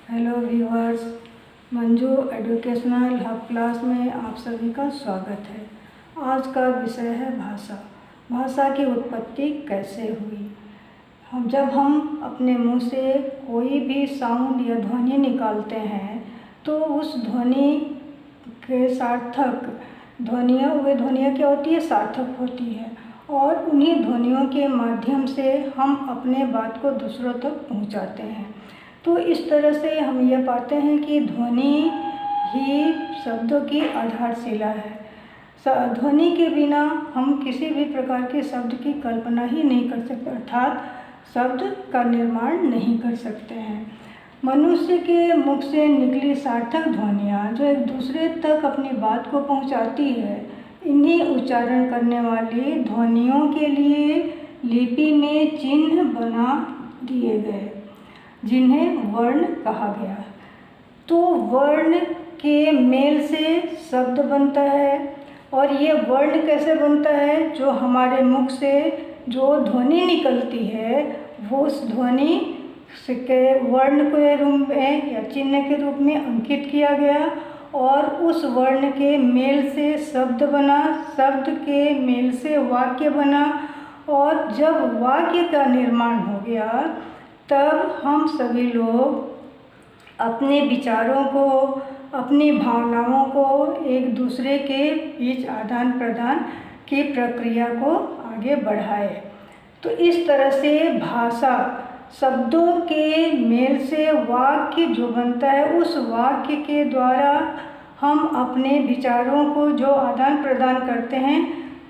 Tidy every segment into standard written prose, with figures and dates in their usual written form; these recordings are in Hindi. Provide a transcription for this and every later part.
Hello viewers, Manju educational hub class में आप सभी का स्वागत है। आज का विषय है भाषा। भाषा की उत्पत्ति कैसे हुई। जब हम अपने मुंह से कोई भी साउंड या ध्वनि निकालते हैं तो उस ध्वनि के सार्थक वे ध्वनियाँ क्या होती है, सार्थक होती है, और उन्हीं ध्वनियों के माध्यम से हम अपने बात को दूसरों तक पहुंचाते हैं। तो इस तरह से हम ये पाते हैं कि ध्वनि ही शब्दों की आधारशिला है। ध्वनि के बिना हम किसी भी प्रकार के शब्द की कल्पना ही नहीं कर सकते, अर्थात शब्द का निर्माण नहीं कर सकते हैं। मनुष्य के मुख से निकली सार्थक ध्वनियाँ जो एक दूसरे तक अपनी बात को पहुंचाती है, इन्हीं उच्चारण करने वाली ध्वनियों के लिए लिपि में चिन्ह बना दिए गए जिन्हें वर्ण कहा गया। तो वर्ण के मेल से शब्द बनता है, और ये वर्ण कैसे बनता है, जो हमारे मुख से जो ध्वनि निकलती है वो उस ध्वनि के वर्ण के रूप में या चिन्ह के रूप में अंकित किया गया, और उस वर्ण के मेल से शब्द बना, शब्द के मेल से वाक्य बना, और जब वाक्य का निर्माण हो गया तब हम सभी लोग अपने विचारों को, अपनी भावनाओं को एक दूसरे के बीच आदान प्रदान की प्रक्रिया को आगे बढ़ाए। तो इस तरह से भाषा शब्दों के मेल से वाक्य जो बनता है, उस वाक्य के द्वारा हम अपने विचारों को जो आदान प्रदान करते हैं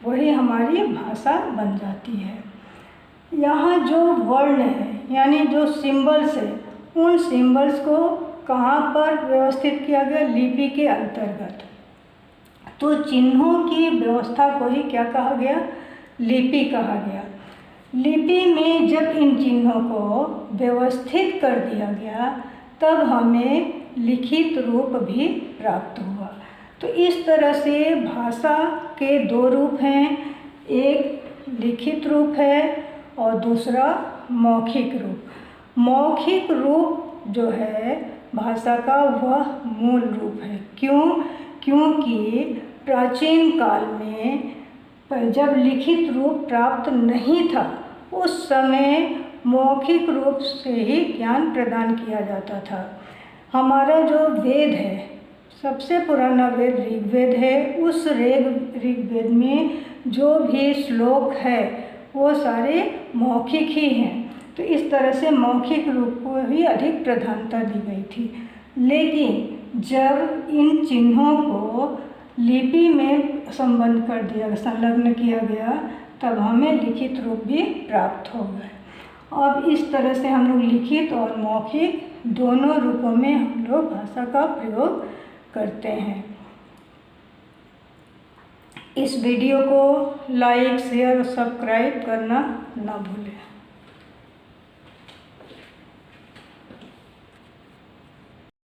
वही हमारी भाषा बन जाती है। यहाँ जो वर्ण है यानी जो सिंबल्स है, उन सिंबल्स को कहाँ पर व्यवस्थित किया गया, लिपि के अंतर्गत। तो चिन्हों की व्यवस्था को ही क्या कहा गया, लिपि कहा गया। लिपि में जब इन चिन्हों को व्यवस्थित कर दिया गया तब हमें लिखित रूप भी प्राप्त हुआ। तो इस तरह से भाषा के दो रूप हैं, एक लिखित रूप है और दूसरा मौखिक रूप। मौखिक रूप जो है भाषा का वह मूल रूप है। क्योंकि प्राचीन काल में जब लिखित रूप प्राप्त नहीं था, उस समय मौखिक रूप से ही ज्ञान प्रदान किया जाता था। हमारा जो वेद है, सबसे पुराना वेद ऋग्वेद है, उस ऋग्वेद में जो भी श्लोक है वो सारे मौखिक ही हैं। तो इस तरह से मौखिक रूप को ही अधिक प्रधानता दी गई थी। लेकिन जब इन चिन्हों को लिपि में संबद्ध कर दिया, संलग्न किया गया, तब हमें लिखित रूप भी प्राप्त हो गए। अब इस तरह से हम लोग लिखित और मौखिक दोनों रूपों में हम लोग भाषा का प्रयोग करते हैं। इस वीडियो को लाइक, शेयर और सब्सक्राइब करना ना भूलें।